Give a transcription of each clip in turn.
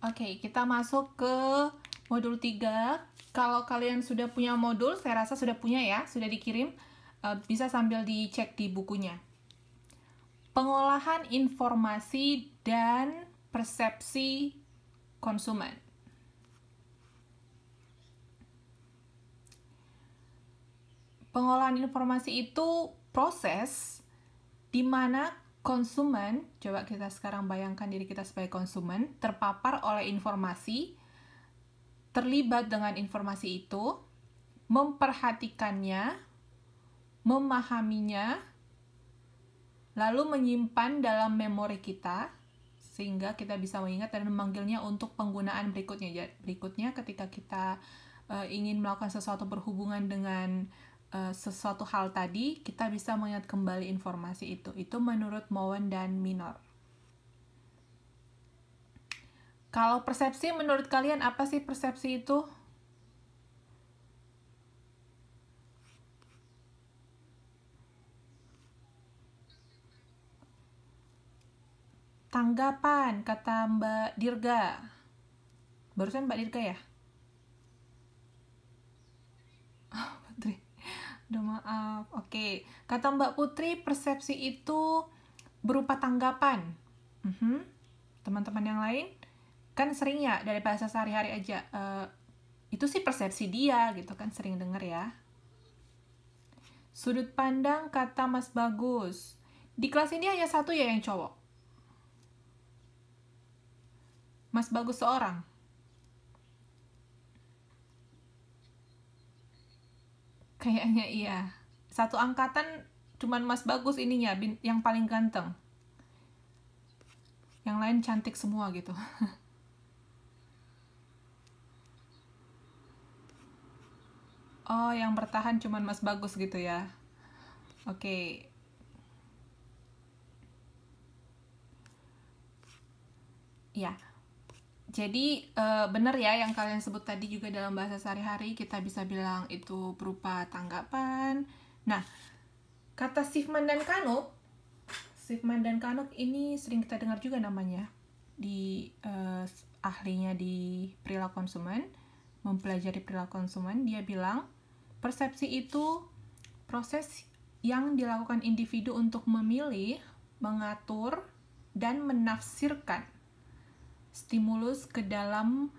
Oke, kita masuk ke modul 3. Kalau kalian sudah punya modul, saya rasa sudah punya ya, sudah dikirim. Bisa sambil dicek di bukunya. Pengolahan informasi dan persepsi konsumen. Pengolahan informasi itu proses di mana konsumen, coba kita sekarang bayangkan diri kita sebagai konsumen, terpapar oleh informasi, terlibat dengan informasi itu, memperhatikannya, memahaminya, lalu menyimpan dalam memori kita, sehingga kita bisa mengingat dan memanggilnya untuk penggunaan berikutnya. Berikutnya ketika kita ingin melakukan sesuatu berhubungan dengan sesuatu hal tadi, kita bisa mengingat kembali informasi itu. Itu menurut Moen dan Minor. Kalau persepsi, menurut kalian apa sih persepsi itu? Tanggapan, kata Mbak Dirga. Barusan Mbak Dirga ya? Putri. Udah maaf. Oke. Kata Mbak Putri, persepsi itu berupa tanggapan. Teman-teman yang lain? Kan sering ya dari bahasa sehari-hari aja. Itu sih persepsi dia gitu kan, sering denger ya. Sudut pandang, kata Mas Bagus. Di kelas ini hanya satu ya yang cowok? Mas Bagus seorang? Kayaknya iya. Satu angkatan cuman Mas Bagus ininya, yang paling ganteng. Yang lain cantik semua gitu. Oh, yang bertahan cuman Mas Bagus gitu ya. Oke. Ya. Jadi benar ya yang kalian sebut tadi juga dalam bahasa sehari-hari kita bisa bilang itu berupa tanggapan. Nah, kata Sifman dan Kanuk ini sering kita dengar juga namanya di ahlinya di perilaku konsumen, mempelajari perilaku konsumen. Dia bilang persepsi itu proses yang dilakukan individu untuk memilih, mengatur, dan menafsirkan stimulus ke dalam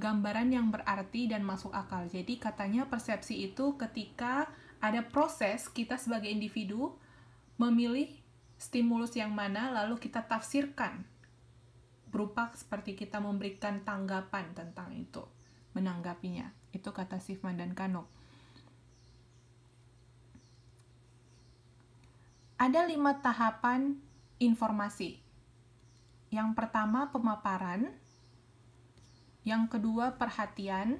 gambaran yang berarti dan masuk akal. Jadi katanya persepsi itu ketika ada proses kita sebagai individu memilih stimulus yang mana lalu kita tafsirkan berupa seperti kita memberikan tanggapan tentang itu, menanggapinya. Itu kata Sifman dan Kanuk. Ada 5 tahapan informasi. Yang pertama pemaparan, yang kedua perhatian,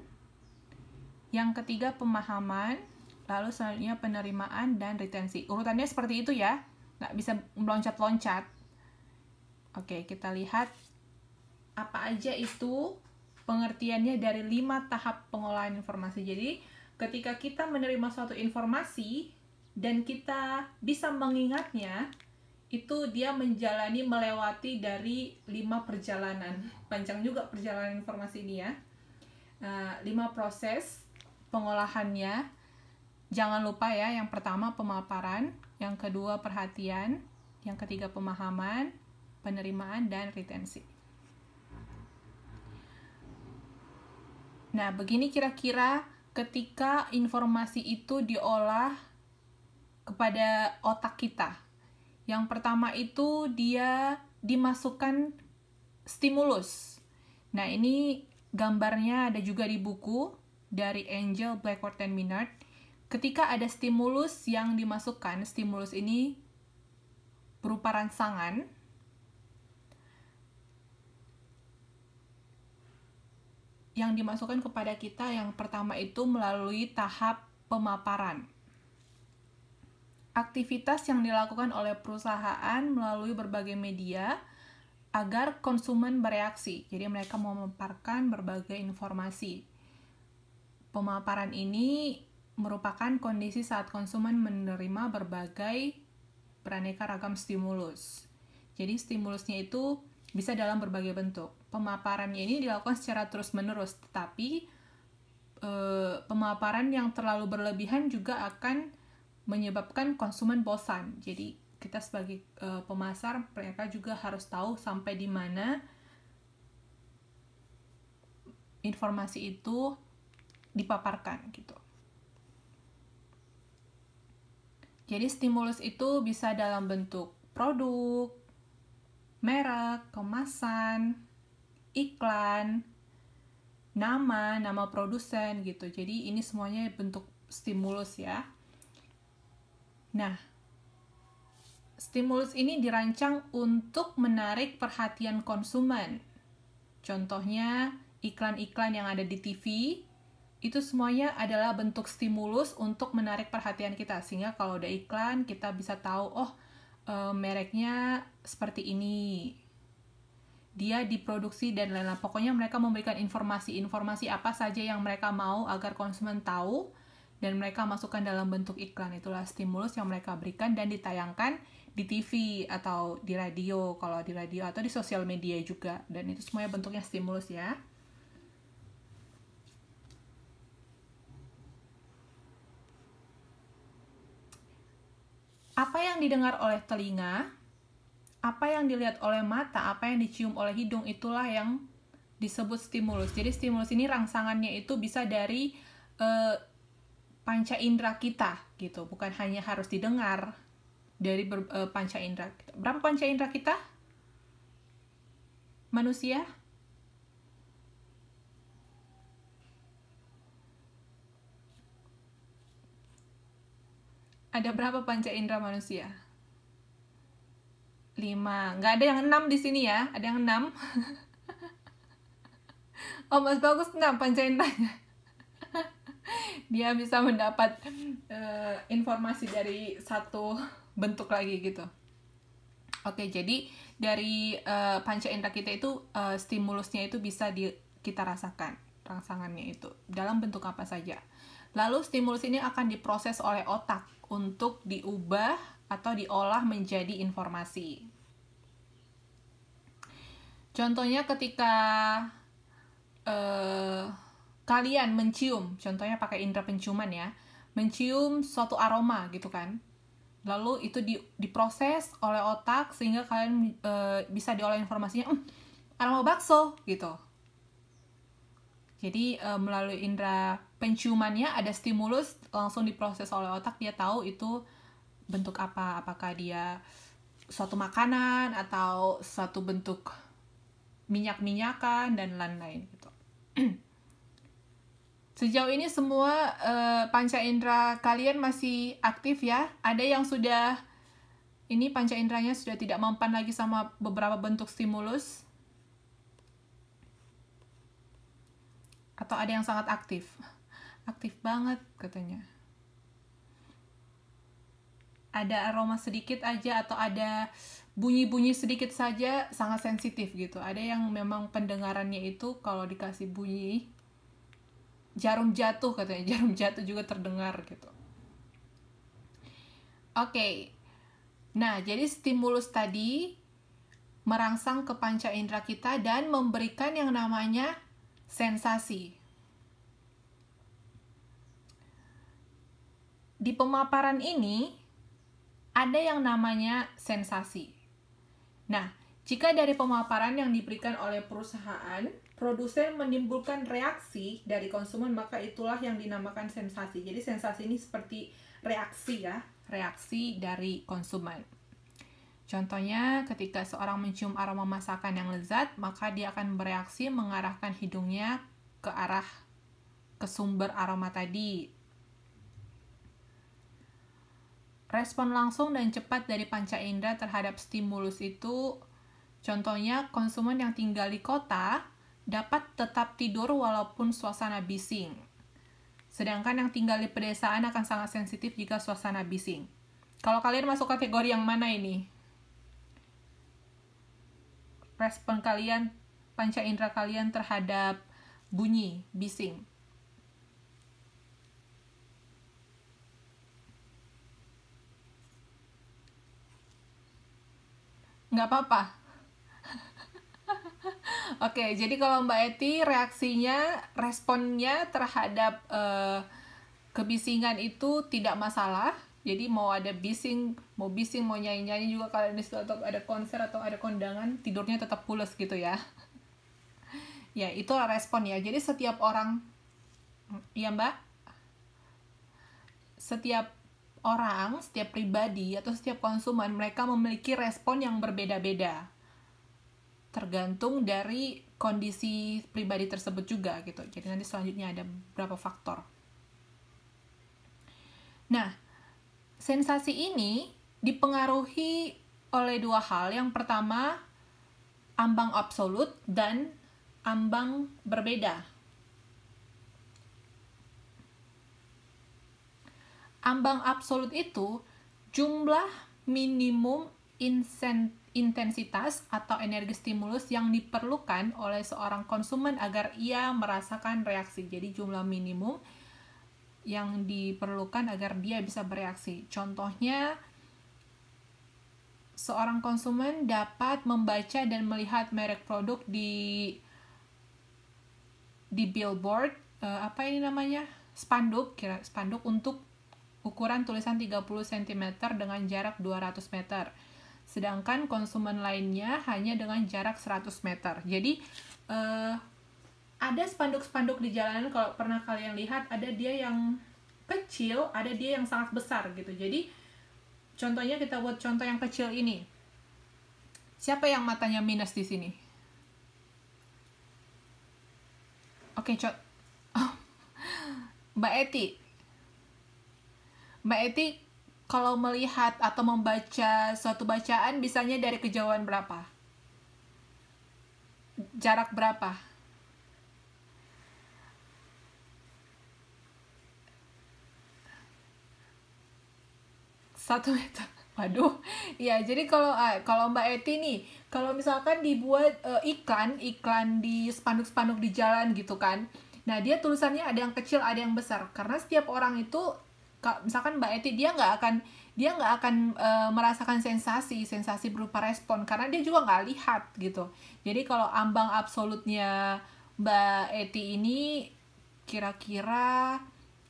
yang ketiga pemahaman, lalu selanjutnya penerimaan dan retensi. Urutannya seperti itu ya, nggak bisa meloncat-loncat. Oke, kita lihat apa aja itu pengertiannya dari 5 tahap pengolahan informasi. Jadi, ketika kita menerima suatu informasi dan kita bisa mengingatnya, itu dia melewati dari 5 perjalanan. Panjang juga perjalanan informasi ini ya. 5 proses pengolahannya. Jangan lupa ya, yang pertama pemaparan, yang kedua perhatian, yang ketiga pemahaman, penerimaan, dan retensi. Nah, begini kira-kira ketika informasi itu diolah kepada otak kita. Yang pertama itu dia dimasukkan stimulus. Nah, ini gambarnya ada juga di buku dari Angel, Blackwood, dan Minard. Ketika ada stimulus yang dimasukkan, stimulus ini berupa rangsangan. Yang dimasukkan kepada kita yang pertama itu melalui tahap pemaparan. Aktivitas yang dilakukan oleh perusahaan melalui berbagai media agar konsumen bereaksi. Jadi mereka memaparkan berbagai informasi. Pemaparan ini merupakan kondisi saat konsumen menerima berbagai beraneka ragam stimulus. Jadi stimulusnya itu bisa dalam berbagai bentuk. Pemaparannya ini dilakukan secara terus-menerus, tetapi pemaparan yang terlalu berlebihan juga akan menyebabkan konsumen bosan. Jadi kita sebagai pemasar, mereka juga harus tahu sampai di mana informasi itu dipaparkan gitu. Jadi stimulus itu bisa dalam bentuk produk, merek, kemasan, iklan, nama produsen gitu. Jadi ini semuanya bentuk stimulus ya. Nah, stimulus ini dirancang untuk menarik perhatian konsumen. Contohnya iklan-iklan yang ada di TV, itu semuanya adalah bentuk stimulus untuk menarik perhatian kita. Sehingga kalau ada iklan, kita bisa tahu, oh mereknya seperti ini, dia diproduksi dan lain-lain. Pokoknya mereka memberikan informasi apa saja yang mereka mau agar konsumen tahu, dan mereka masukkan dalam bentuk iklan. Itulah stimulus yang mereka berikan dan ditayangkan di TV atau di radio, kalau di radio atau di sosial media juga. Dan itu semuanya bentuknya stimulus ya. Apa yang didengar oleh telinga, apa yang dilihat oleh mata, apa yang dicium oleh hidung, itulah yang disebut stimulus. Jadi stimulus ini rangsangannya itu bisa dari panca indera kita gitu, bukan hanya harus didengar dari panca indera kita. Berapa panca indera kita? Manusia? Ada berapa panca indera manusia? 5. Nggak ada yang 6 di sini ya. Ada yang 6? Oh, Mas Bagus 6 panca inderanya. Dia bisa mendapat informasi dari satu bentuk lagi gitu. Oke, jadi dari panca indera kita itu stimulusnya itu bisa kita rasakan rangsangannya itu dalam bentuk apa saja. Lalu stimulus ini akan diproses oleh otak untuk diubah atau diolah menjadi informasi. Contohnya ketika kalian mencium, contohnya pakai indera penciuman ya, mencium suatu aroma gitu kan, lalu itu diproses oleh otak sehingga kalian bisa diolah informasinya, aroma bakso gitu. Jadi melalui indera penciumannya ada stimulus, langsung diproses oleh otak, dia tahu itu bentuk apa, apakah dia suatu makanan atau suatu bentuk minyak-minyakan dan lain-lain gitu. Sejauh ini semua panca indera kalian masih aktif ya? Ada yang sudah, ini panca inderanya sudah tidak mempan lagi sama beberapa bentuk stimulus? Atau ada yang sangat aktif? Aktif banget katanya. Ada aroma sedikit aja atau ada bunyi-bunyi sedikit saja sangat sensitif gitu. Ada yang memang pendengarannya itu kalau dikasih bunyi jarum jatuh katanya, jarum jatuh juga terdengar gitu. Oke. Nah, jadi stimulus tadi merangsang ke panca indera kita dan memberikan yang namanya sensasi. Di pemaparan ini ada yang namanya sensasi. Nah, jika dari pemaparan yang diberikan oleh perusahaan, produsen menimbulkan reaksi dari konsumen, maka itulah yang dinamakan sensasi. Jadi sensasi ini seperti reaksi ya, reaksi dari konsumen. Contohnya ketika seorang mencium aroma masakan yang lezat, maka dia akan bereaksi mengarahkan hidungnya ke sumber aroma tadi. Respon langsung dan cepat dari panca indera terhadap stimulus itu, contohnya konsumen yang tinggal di kota dapat tetap tidur walaupun suasana bising. Sedangkan yang tinggal di pedesaan akan sangat sensitif jika suasana bising. Kalau kalian masuk kategori yang mana ini? Respon kalian, panca indera kalian terhadap bunyi, bising. Nggak apa-apa. Oke, jadi kalau Mbak Eti reaksinya, responnya terhadap kebisingan itu tidak masalah. Jadi mau ada bising, mau nyanyi-nyanyi juga, kalau di situ atau ada konser atau ada kondangan, tidurnya tetap pules gitu ya. Ya, itu respon ya. Jadi setiap orang, ya Mbak, setiap orang, setiap pribadi atau setiap konsumen, mereka memiliki respon yang berbeda-beda. Tergantung dari kondisi pribadi tersebut juga gitu. Jadi nanti selanjutnya ada beberapa faktor. Nah, sensasi ini dipengaruhi oleh dua hal. Yang pertama, ambang absolut dan ambang berbeda. Ambang absolut itu jumlah minimum intensitas atau energi stimulus yang diperlukan oleh seorang konsumen agar ia merasakan reaksi. Jadi jumlah minimum yang diperlukan agar dia bisa bereaksi. Contohnya, seorang konsumen dapat membaca dan melihat merek produk di billboard, apa ini namanya? Spanduk untuk ukuran tulisan 30 cm dengan jarak 200 meter. Sedangkan konsumen lainnya hanya dengan jarak 100 meter. Jadi ada spanduk-spanduk di jalanan, kalau pernah kalian lihat, ada dia yang kecil, ada dia yang sangat besar gitu. Jadi contohnya kita buat contoh yang kecil ini. Siapa yang matanya minus di sini? Oke, Mbak Eti. Mbak Eti, kalau melihat atau membaca suatu bacaan, bisanya dari kejauhan berapa? Jarak berapa? 1 meter. Waduh, ya jadi kalau Mbak Eti nih, kalau misalkan dibuat iklan di spanduk-spanduk di jalan gitu kan, nah dia tulisannya ada yang kecil, ada yang besar, karena setiap orang itu, misalkan Mbak Eti, dia nggak akan merasakan sensasi berupa respon, karena dia juga nggak lihat gitu. Jadi kalau ambang absolutnya Mbak Eti ini kira-kira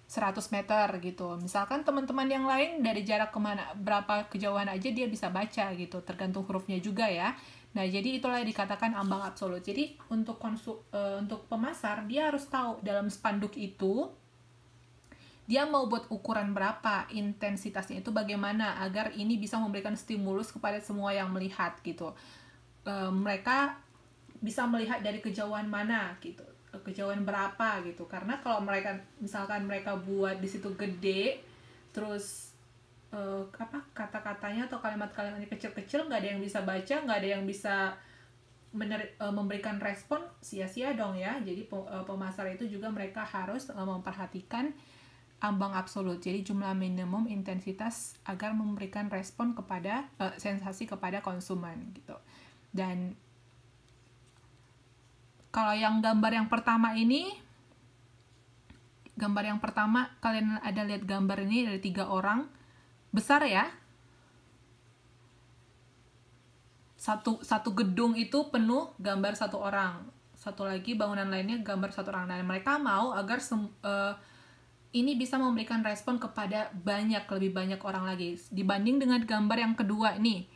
100 meter gitu. Misalkan teman-teman yang lain dari jarak kemana, berapa kejauhan aja dia bisa baca gitu, tergantung hurufnya juga ya. Nah, jadi itulah yang dikatakan ambang absolut. Jadi untuk pemasar, dia harus tahu dalam spanduk itu dia mau buat ukuran berapa, intensitasnya itu bagaimana, agar ini bisa memberikan stimulus kepada semua yang melihat gitu. Mereka bisa melihat dari kejauhan mana gitu, kejauhan berapa gitu. Karena kalau misalkan mereka buat di situ gede, terus kata-katanya atau kalimat-kalimatnya kecil-kecil, nggak ada yang bisa baca, nggak ada yang bisa memberikan respon, sia-sia dong ya. Jadi pemasar itu juga mereka harus memperhatikan ambang absolut, jadi jumlah minimum intensitas agar memberikan respon kepada sensasi kepada konsumen gitu. Dan kalau yang gambar yang pertama ini, kalian ada lihat gambar ini dari 3 orang, besar ya. Satu gedung itu penuh gambar 1 orang. Satu lagi bangunan lainnya gambar 1 orang. Dan mereka mau agar ini bisa memberikan respon kepada lebih banyak orang lagi. Dibanding dengan gambar yang kedua nih.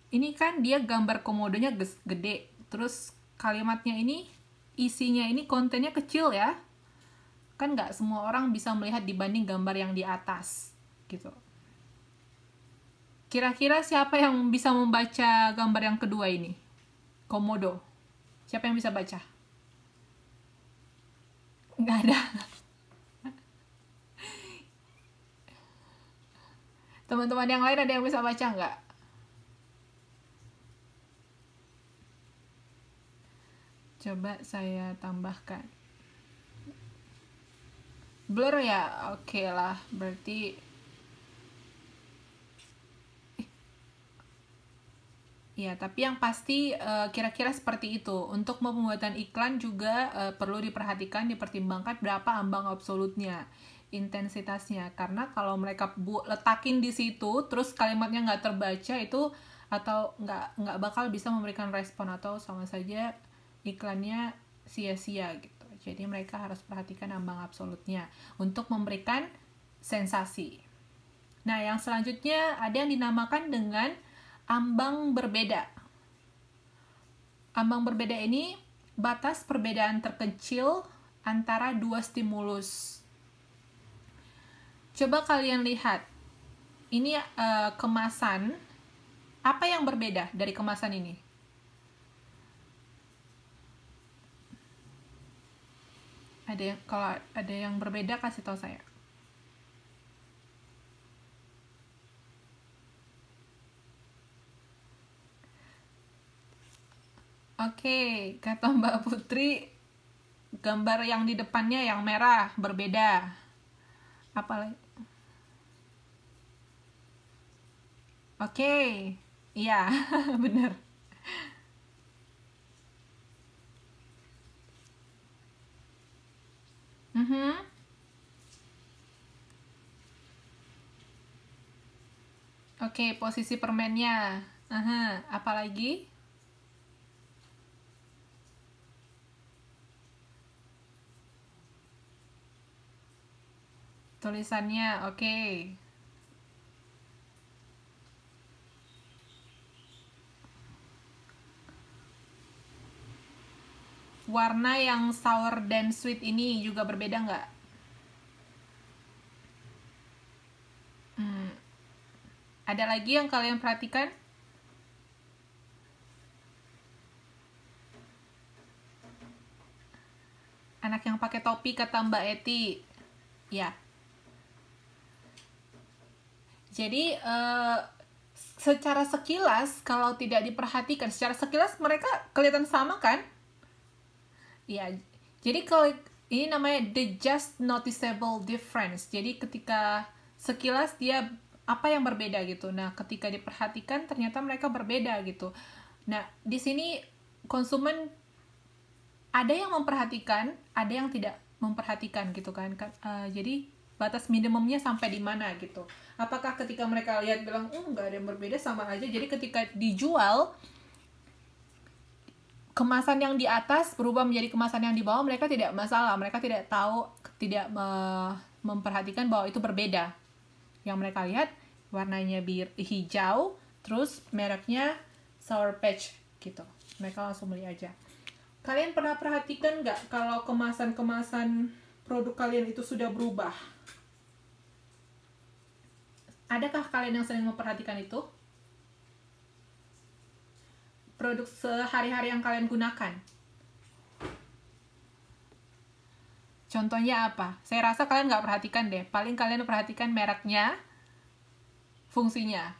Ini kan dia gambar komodonya gede. Terus kalimatnya ini, isinya ini, kontennya kecil ya. Kan nggak semua orang bisa melihat dibanding gambar yang di atas gitu. Kira-kira siapa yang bisa membaca gambar yang kedua ini? Komodo. Siapa yang bisa baca? Nggak ada. Teman-teman yang lain ada yang bisa baca nggak? Coba saya tambahkan. Blur ya? Oke lah, berarti ya, tapi yang pasti kira-kira seperti itu. Untuk pembuatan iklan juga perlu dipertimbangkan berapa ambang absolutnya, intensitasnya. Karena kalau mereka letakin di situ, terus kalimatnya nggak terbaca itu, atau nggak bakal bisa memberikan respon, atau sama saja iklannya sia-sia gitu. Jadi mereka harus perhatikan ambang absolutnya untuk memberikan sensasi. Nah, yang selanjutnya ada yang dinamakan dengan ambang berbeda. Ambang berbeda ini batas perbedaan terkecil antara dua stimulus. Coba kalian lihat, ini kemasan. Apa yang berbeda dari kemasan ini? Kalau ada yang berbeda, kasih tahu saya. Oke, kata Mbak Putri, gambar yang di depannya yang merah berbeda. Apalagi? Oke, iya, benar. Oke, posisi permennya. Apalagi? Tulisannya, oke. Warna yang sour dan sweet ini juga berbeda nggak? Ada lagi yang kalian perhatikan? Anak yang pakai topi, kata Mbak Eti. Ya. Jadi, secara sekilas, kalau tidak diperhatikan, secara sekilas mereka kelihatan sama kan? Ya, jadi kalau ini namanya the just noticeable difference. Jadi ketika sekilas dia apa yang berbeda gitu. Nah, ketika diperhatikan ternyata mereka berbeda gitu. Nah, di sini konsumen ada yang memperhatikan, ada yang tidak memperhatikan gitu kan. Jadi batas minimumnya sampai di mana gitu. Apakah ketika mereka lihat bilang, nggak ada yang berbeda, sama aja. Jadi ketika dijual, kemasan yang di atas berubah menjadi kemasan yang di bawah, mereka tidak masalah. Mereka tidak tahu, tidak memperhatikan bahwa itu berbeda. Yang mereka lihat warnanya hijau, terus mereknya Sour Patch gitu. Mereka langsung beli aja. Kalian pernah perhatikan nggak kalau kemasan-kemasan produk kalian itu sudah berubah? Adakah kalian yang sering memperhatikan itu? Produk sehari-hari yang kalian gunakan. Contohnya apa? Saya rasa kalian nggak perhatikan deh. Paling kalian perhatikan mereknya, fungsinya.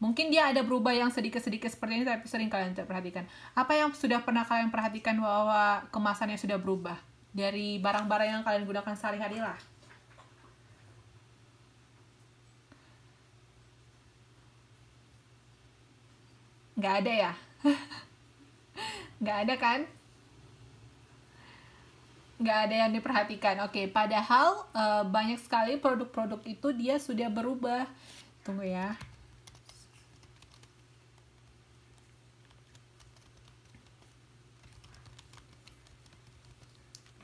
Mungkin dia ada berubah yang sedikit-sedikit seperti ini, tapi sering kalian tidak perhatikan. Apa yang sudah pernah kalian perhatikan bahwa kemasannya sudah berubah? Dari barang-barang yang kalian gunakan sehari-hari lah. Nggak ada ya? Nggak ada kan? Nggak ada yang diperhatikan. Oke, padahal banyak sekali produk-produk itu dia sudah berubah. Tunggu ya.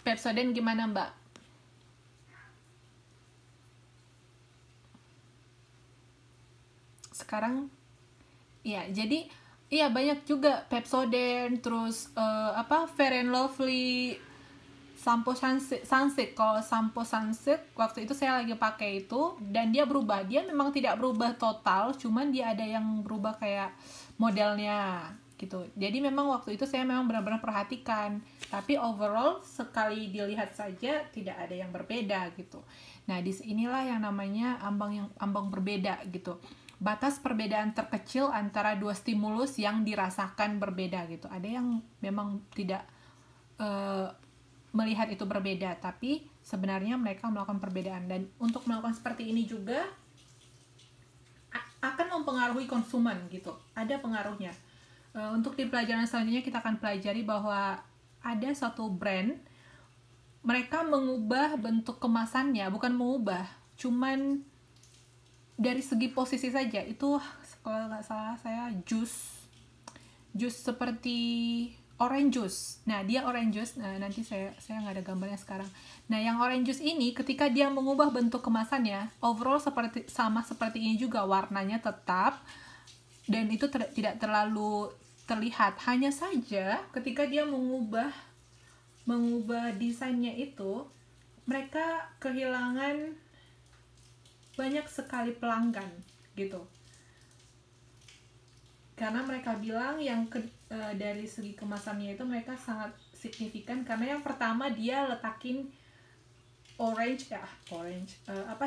Pepsodent gimana, Mbak? Sekarang ya, jadi iya banyak juga Pepsodent, terus Fair and Lovely, sampo Sunsilk. Kalau sampo Sunsilk waktu itu saya lagi pakai itu dan dia berubah. Dia memang tidak berubah total, cuman dia ada yang berubah kayak modelnya gitu. Jadi memang waktu itu saya memang benar-benar perhatikan. Tapi overall sekali dilihat saja tidak ada yang berbeda gitu. Nah, disinilah yang namanya ambang berbeda gitu. Batas perbedaan terkecil antara dua stimulus yang dirasakan berbeda gitu. Ada yang memang tidak melihat itu berbeda, tapi sebenarnya mereka melakukan perbedaan. Dan untuk melakukan seperti ini juga akan mempengaruhi konsumen gitu. Ada pengaruhnya. Untuk di pelajaran selanjutnya kita akan pelajari bahwa ada satu brand, mereka mengubah bentuk kemasannya, bukan mengubah, cuman dari segi posisi saja. Itu kalau nggak salah saya jus seperti orange juice. Nah, dia orange juice. Nah, nanti saya nggak ada gambarnya sekarang. Nah, yang orange juice ini ketika dia mengubah bentuk kemasannya, overall sama seperti ini juga, warnanya tetap dan itu tidak terlalu terlihat. Hanya saja ketika dia mengubah desainnya itu, mereka kehilangan banyak sekali pelanggan gitu. Karena mereka bilang dari segi kemasannya itu mereka sangat signifikan, karena yang pertama dia letakin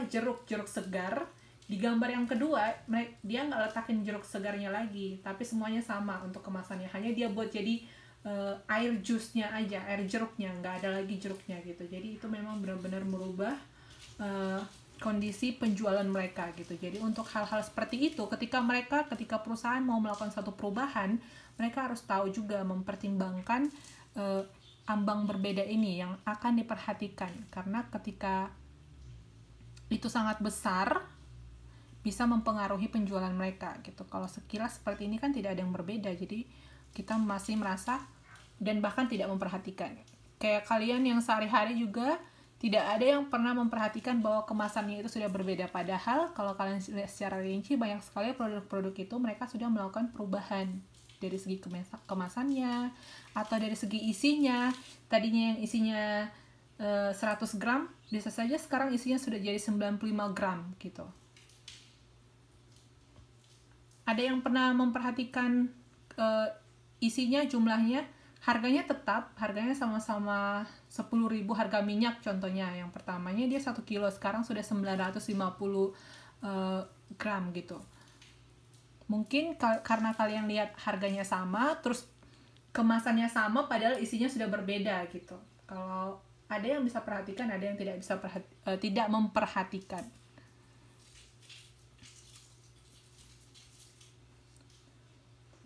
jeruk segar. Di gambar yang kedua dia nggak letakin jeruk segarnya lagi, tapi semuanya sama untuk kemasannya, hanya dia buat jadi air jusnya aja, air jeruknya, nggak ada lagi jeruknya gitu. Jadi itu memang benar-benar merubah kondisi penjualan mereka gitu. Jadi untuk hal-hal seperti itu, ketika perusahaan mau melakukan satu perubahan, mereka harus tahu juga mempertimbangkan ambang berbeda ini yang akan diperhatikan, karena ketika itu sangat besar bisa mempengaruhi penjualan mereka gitu. Kalau sekilas seperti ini kan tidak ada yang berbeda, jadi kita masih merasa dan bahkan tidak memperhatikan. Kayak kalian yang sehari-hari juga tidak ada yang pernah memperhatikan bahwa kemasannya itu sudah berbeda. Padahal kalau kalian lihat secara rinci, banyak sekali produk-produk itu mereka sudah melakukan perubahan dari segi kemasannya atau dari segi isinya. Tadinya yang isinya 100 gram, bisa saja sekarang isinya sudah jadi 95 gram gitu. Ada yang pernah memperhatikan isinya, jumlahnya? Harganya sama-sama 10.000 harga minyak contohnya. Yang pertamanya dia 1 kilo, sekarang sudah 950 gram gitu. Mungkin karena kalian lihat harganya sama, terus kemasannya sama, padahal isinya sudah berbeda gitu. Kalau ada yang bisa perhatikan, ada yang tidak memperhatikan.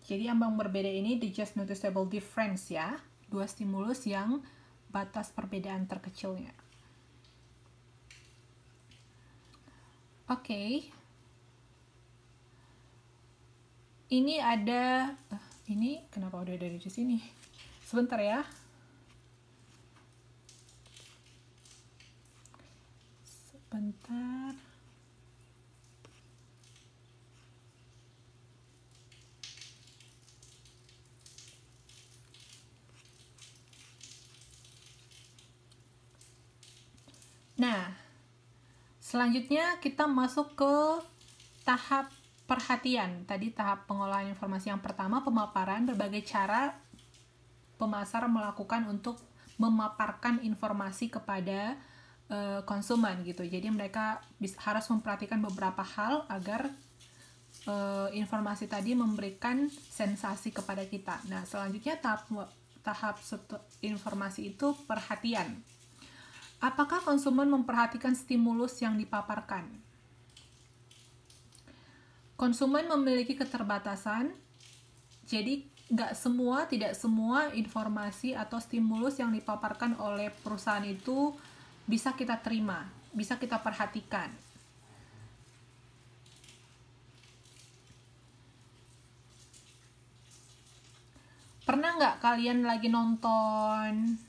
Jadi ambang berbeda ini the just noticeable difference ya, 2 stimulus yang batas perbedaan terkecilnya. Oke. Ini ada, ini kenapa udah ada di sini? Sebentar ya. Sebentar. Nah, selanjutnya kita masuk ke tahap perhatian. Tadi tahap pengolahan informasi yang pertama, pemaparan, berbagai cara pemasar melakukan untuk memaparkan informasi kepada konsumen gitu. Jadi mereka harus memperhatikan beberapa hal agar informasi tadi memberikan sensasi kepada kita. Nah, selanjutnya tahap informasi itu perhatian. Apakah konsumen memperhatikan stimulus yang dipaparkan? Konsumen memiliki keterbatasan, jadi tidak semua informasi atau stimulus yang dipaparkan oleh perusahaan itu bisa kita terima, bisa kita perhatikan. Pernah nggak kalian lagi nonton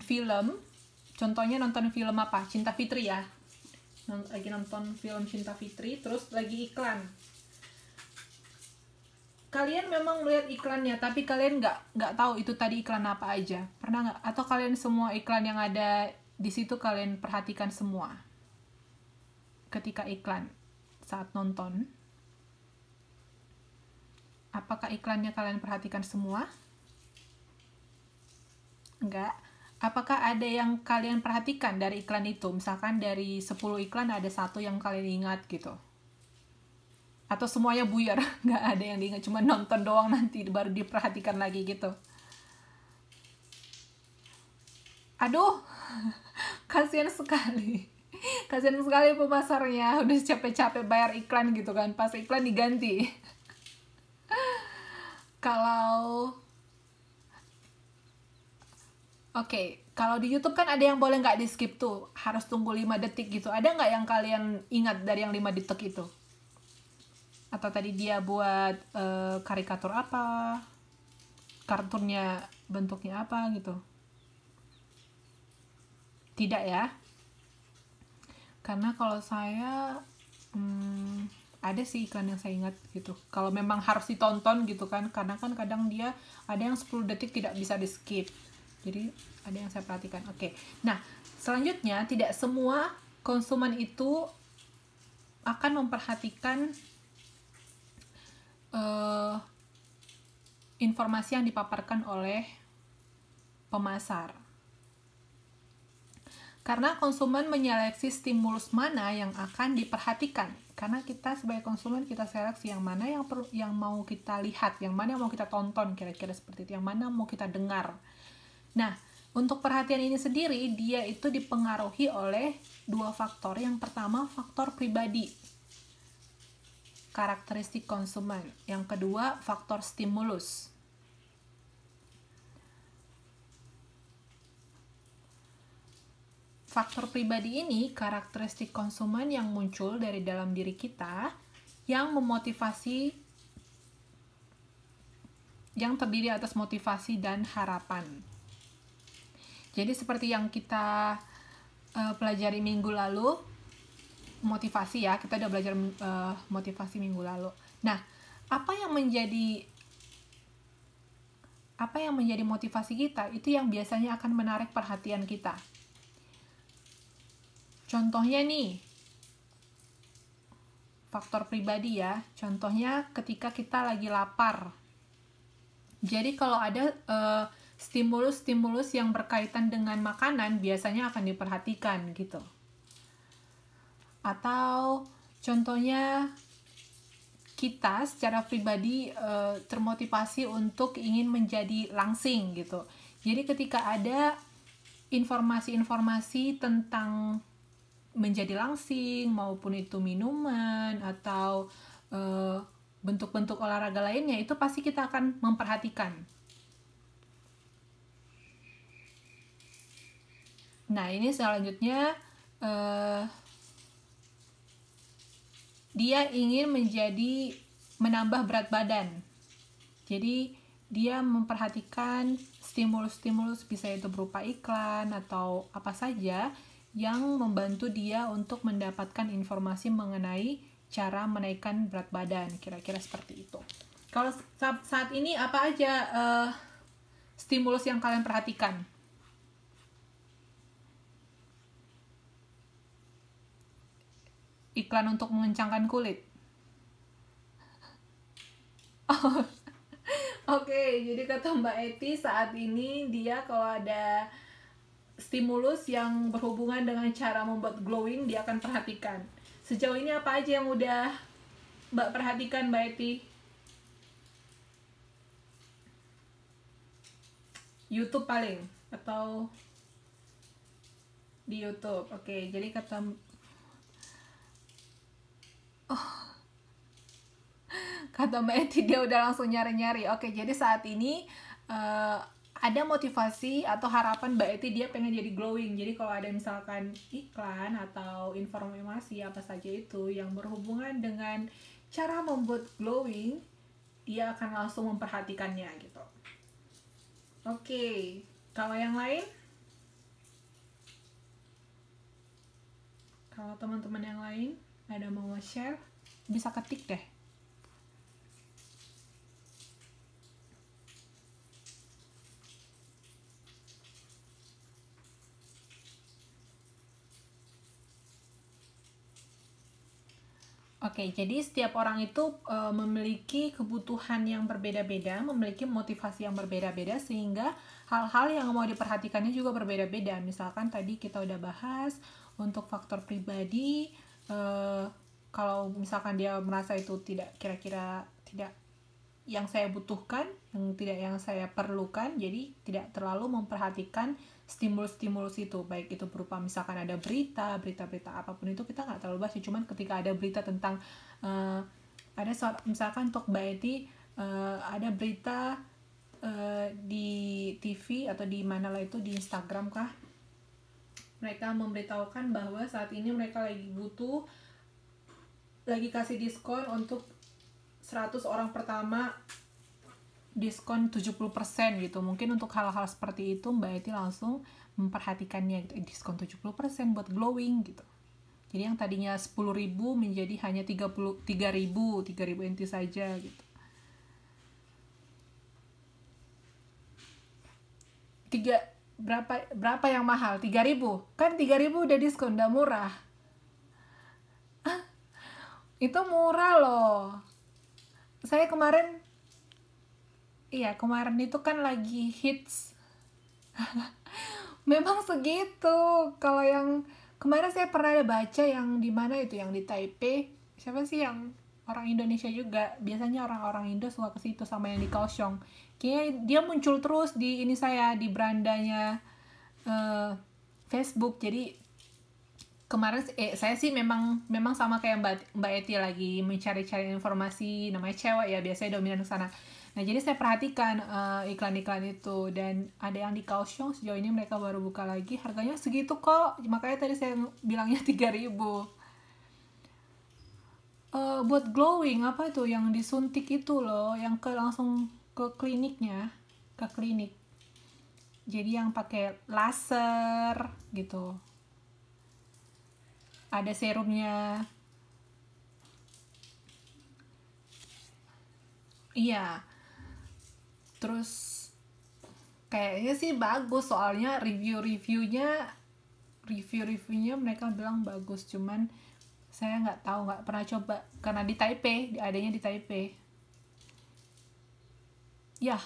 film, contohnya nonton film apa? Cinta Fitri ya, lagi nonton film Cinta Fitri, terus lagi iklan. Kalian memang melihat iklannya, tapi kalian nggak tahu itu tadi iklan apa aja. Pernah nggak? Atau kalian semua iklan yang ada di situ kalian perhatikan semua ketika iklan saat nonton? Apakah iklannya kalian perhatikan semua? Enggak. Apakah ada yang kalian perhatikan dari iklan itu? Misalkan dari 10 iklan ada 1 yang kalian ingat gitu. Atau semuanya buyar, nggak ada yang diingat, cuma nonton doang, nanti baru diperhatikan lagi gitu. Aduh, kasihan sekali. Kasihan sekali pemasarnya, udah capek-capek bayar iklan gitu kan, pas iklan diganti. Kalau di YouTube kan ada yang boleh nggak di skip tuh, harus tunggu 5 detik gitu. Ada nggak yang kalian ingat dari yang 5 detik itu? Atau tadi dia buat karikatur apa? kartunnya bentuknya apa gitu. Tidak ya, karena kalau saya ada sih iklan yang saya ingat gitu, kalau memang harus ditonton gitu kan, karena kan kadang dia ada yang 10 detik tidak bisa di skip, jadi ada yang saya perhatikan. Oke. Nah, selanjutnya, tidak semua konsumen itu akan memperhatikan informasi yang dipaparkan oleh pemasar. Karena konsumen menyeleksi stimulus mana yang akan diperhatikan. Karena kita sebagai konsumen, kita seleksi yang mana yang mau kita lihat, yang mana yang mau kita tonton, kira-kira seperti itu, yang mana mau kita dengar. Nah, untuk perhatian ini sendiri, dia itu dipengaruhi oleh dua faktor. Yang pertama, faktor pribadi, karakteristik konsumen. Yang kedua, faktor stimulus. Faktor pribadi ini karakteristik konsumen yang muncul dari dalam diri kita yang memotivasi, yang terdiri atas motivasi dan harapan. Jadi seperti yang kita pelajari minggu lalu, motivasi ya, kita udah belajar motivasi minggu lalu. Nah, apa yang menjadi motivasi kita itu yang biasanya akan menarik perhatian kita. Contohnya nih, faktor pribadi ya. Contohnya ketika kita lagi lapar. Jadi kalau ada stimulus-stimulus yang berkaitan dengan makanan, biasanya akan diperhatikan gitu. Atau contohnya kita secara pribadi termotivasi untuk ingin menjadi langsing gitu. Jadi ketika ada informasi-informasi tentang menjadi langsing, maupun itu minuman atau bentuk-bentuk olahraga lainnya, itu pasti kita akan memperhatikan. Nah, ini selanjutnya dia ingin menambah berat badan. Jadi dia memperhatikan stimulus-stimulus, bisa itu berupa iklan atau apa saja yang membantu dia untuk mendapatkan informasi mengenai cara menaikkan berat badan, kira-kira seperti itu. Kalau saat ini apa aja stimulus yang kalian perhatikan? Iklan untuk mengencangkan kulit. Oke, jadi kata Mbak Eti, saat ini dia kalau ada stimulus yang berhubungan dengan cara membuat glowing, dia akan perhatikan. Sejauh ini apa aja yang udah Mbak perhatikan, Mbak Eti? YouTube paling? Atau di YouTube? Oke, jadi kata Mbak Eti, dia udah langsung nyari-nyari. Oke, jadi saat ini ada motivasi atau harapan Mbak Eti, dia pengen jadi glowing. Jadi kalau ada misalkan iklan atau informasi apa saja itu yang berhubungan dengan cara membuat glowing, dia akan langsung memperhatikannya gitu. Oke, kalau yang lain? Kalau teman-teman yang lain ada mau share, bisa ketik deh. Oke, jadi setiap orang itu memiliki kebutuhan yang berbeda-beda, memiliki motivasi yang berbeda-beda, sehingga hal-hal yang mau diperhatikannya juga berbeda-beda. Misalkan tadi kita udah bahas untuk faktor pribadi, kalau misalkan dia merasa itu kira-kira tidak yang saya butuhkan, yang tidak yang saya perlukan, jadi tidak terlalu memperhatikan stimulus-stimulus itu, baik itu berupa misalkan ada berita apapun itu kita nggak terlalu bahas, cuman ketika ada berita tentang misalkan untuk Mbak Eti ada berita di TV atau di mana lah itu, di Instagram kah, mereka memberitahukan bahwa saat ini mereka lagi kasih diskon untuk 100 orang pertama diskon 70% gitu. Mungkin untuk hal-hal seperti itu Mbak Eti langsung memperhatikannya gitu. Diskon 70% buat glowing gitu. Jadi yang tadinya 10.000 menjadi hanya 3.000 NT saja gitu. Berapa yang mahal? 3.000. Kan 3.000 udah diskon, udah murah. Itu murah loh. Saya kemarin itu kan lagi hits. Memang segitu. Kalau yang kemarin saya pernah ada baca yang di mana itu, yang di Taipei. Siapa sih yang orang Indonesia juga? Biasanya orang-orang Indo suka ke situ, sama yang di Kaohsiung. Kayaknya dia muncul terus di ini saya di berandanya Facebook. Jadi kemarin saya sih memang sama kayak Mbak Eti lagi mencari-cari informasi, namanya cewek ya, biasanya dominan ke sana. Nah, jadi saya perhatikan iklan-iklan itu, dan ada yang di Kaohsiung sejauh ini mereka baru buka lagi, harganya segitu kok. Makanya tadi saya bilangnya 3.000. Buat glowing apa itu yang disuntik itu loh, yang langsung ke kliniknya, ke klinik. Jadi yang pakai laser gitu. Ada serumnya. Iya. Terus kayaknya sih bagus, soalnya review-reviewnya mereka bilang bagus, cuman saya nggak tahu, nggak pernah coba karena di Taipei, adanya di Taipei. Ya.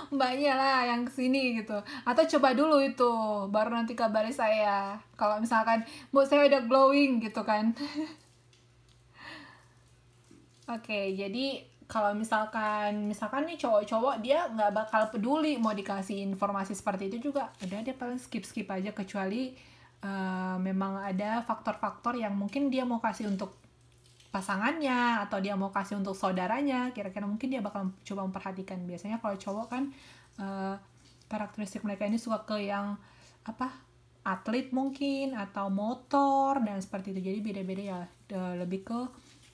Mbaknya lah yang kesini gitu, atau coba dulu itu baru nanti kabari saya kalau misalkan Bu saya udah glowing gitu kan. Oke, jadi kalau misalkan nih cowok-cowok dia nggak bakal peduli mau dikasih informasi seperti itu juga, udah dia paling skip aja, kecuali memang ada faktor-faktor yang mungkin dia mau kasih untuk pasangannya atau dia mau kasih untuk saudaranya, kira-kira mungkin dia bakal coba memperhatikan. Biasanya kalau cowok kan karakteristik mereka ini suka ke yang atlet mungkin atau motor dan seperti itu, jadi beda-beda ya, lebih ke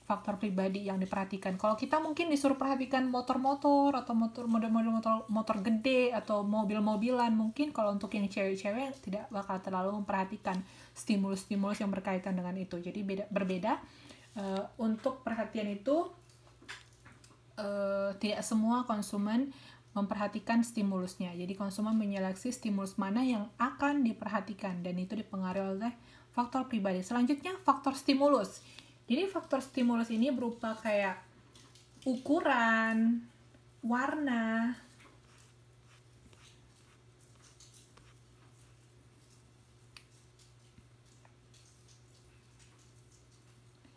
faktor pribadi yang diperhatikan. Kalau kita mungkin disuruh perhatikan motor-motor atau model-model motor gede atau mobil-mobilan, mungkin kalau untuk yang cewek-cewek tidak bakal terlalu memperhatikan stimulus-stimulus yang berkaitan dengan itu. Jadi berbeda. Untuk perhatian itu tidak semua konsumen memperhatikan stimulusnya. Jadi konsumen menyeleksi stimulus mana yang akan diperhatikan, dan itu dipengaruhi oleh faktor pribadi. Selanjutnya faktor stimulus. Jadi faktor stimulus ini berupa kayak ukuran, warna,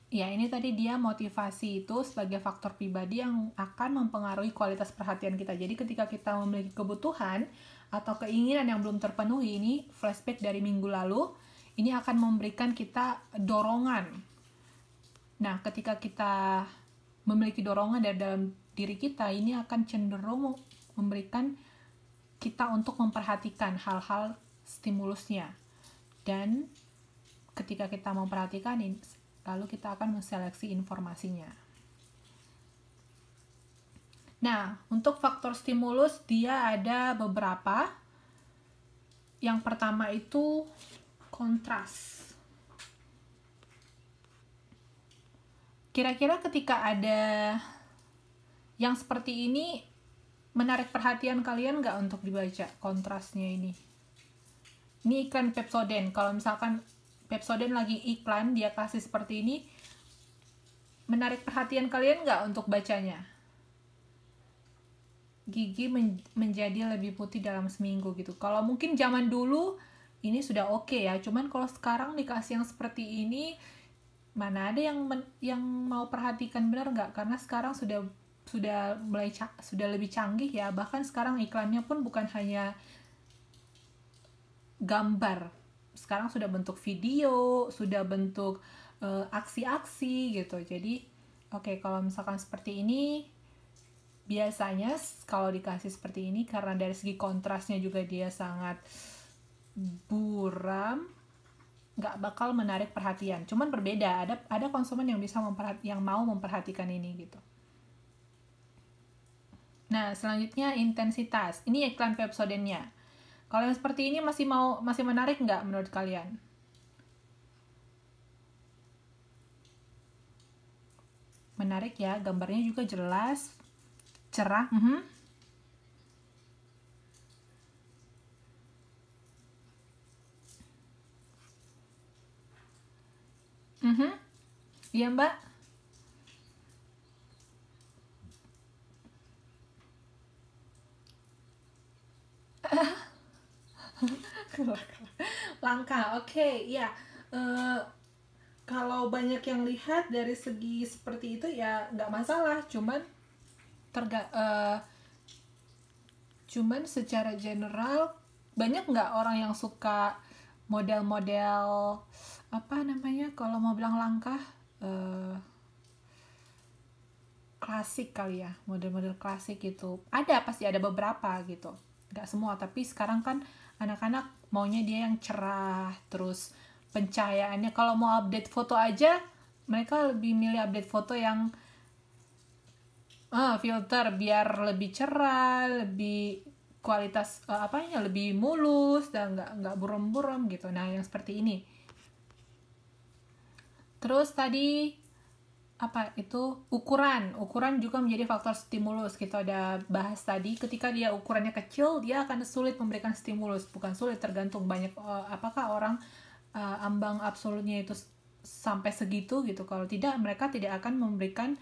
ya ini tadi dia motivasi itu sebagai faktor pribadi yang akan mempengaruhi kualitas perhatian kita. Jadi ketika kita memiliki kebutuhan atau keinginan yang belum terpenuhi, ini flashback dari minggu lalu, ini akan memberikan kita dorongan. Nah, ketika kita memiliki dorongan dari dalam diri kita, ini akan cenderung memberikan kita untuk memperhatikan hal-hal stimulusnya. Dan ketika kita memperhatikan, lalu kita akan menseleksi informasinya. Nah, untuk faktor stimulus dia ada beberapa. Yang pertama itu kontras. Kira-kira ketika ada yang seperti ini, menarik perhatian kalian nggak untuk dibaca kontrasnya ini? Ini iklan Pepsodent. Kalau misalkan Pepsodent lagi iklan, dia kasih seperti ini, menarik perhatian kalian nggak untuk bacanya? Gigi menjadi lebih putih dalam seminggu gitu. Kalau mungkin zaman dulu ini sudah oke ya, cuman kalau sekarang dikasih yang seperti ini, mana ada yang mau perhatikan, benar nggak? Karena sekarang sudah lebih canggih ya. Bahkan sekarang iklannya pun bukan hanya gambar, sekarang sudah bentuk video, sudah bentuk aksi-aksi gitu. Jadi kalau misalkan seperti ini, biasanya kalau dikasih seperti ini, karena dari segi kontrasnya juga dia sangat buram, nggak bakal menarik perhatian. Cuman berbeda, ada konsumen yang bisa yang mau memperhatikan ini gitu. Nah, selanjutnya intensitas. Ini iklan Pepsodentnya. Kalau yang seperti ini masih menarik nggak menurut kalian? Menarik ya, gambarnya juga jelas, cerah. Iya Mbak. Langka, oke, ya. Kalau banyak yang lihat dari segi seperti itu ya nggak masalah, cuman secara general banyak nggak orang yang suka model-model apa namanya kalau mau bilang langka, klasik kali ya, model-model klasik gitu. Pasti ada beberapa gitu, nggak semua, tapi sekarang kan anak-anak maunya dia yang cerah, terus pencahayaannya kalau mau update foto aja mereka lebih milih update foto yang filter biar lebih cerah, lebih kualitas lebih mulus dan nggak buram-buram gitu. Nah, yang seperti ini. Terus tadi ukuran juga menjadi faktor stimulus. Kita ada bahas tadi, ketika dia ukurannya kecil dia akan sulit memberikan stimulus. Bukan sulit, tergantung banyak apakah orang ambang absolutnya itu sampai segitu gitu. Kalau tidak, mereka tidak akan memberikan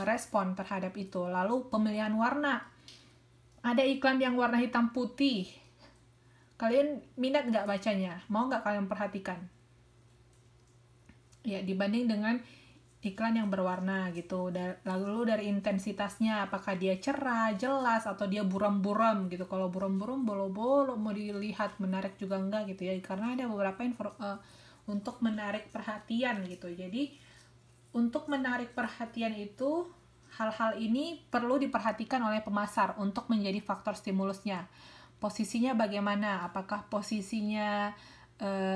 respon terhadap itu. Lalu pemilihan warna, ada iklan yang warna hitam putih, kalian minat nggak bacanya? Mau nggak kalian perhatikan ya, dibanding dengan iklan yang berwarna gitu. Lalu dari intensitasnya, apakah dia cerah, jelas, atau dia buram-buram gitu. Kalau buram-buram, bolo-bolo, mau dilihat menarik juga enggak gitu ya, karena ada beberapa untuk menarik perhatian gitu. Jadi untuk menarik perhatian itu, hal-hal ini perlu diperhatikan oleh pemasar untuk menjadi faktor stimulusnya. Posisinya bagaimana? Apakah posisinya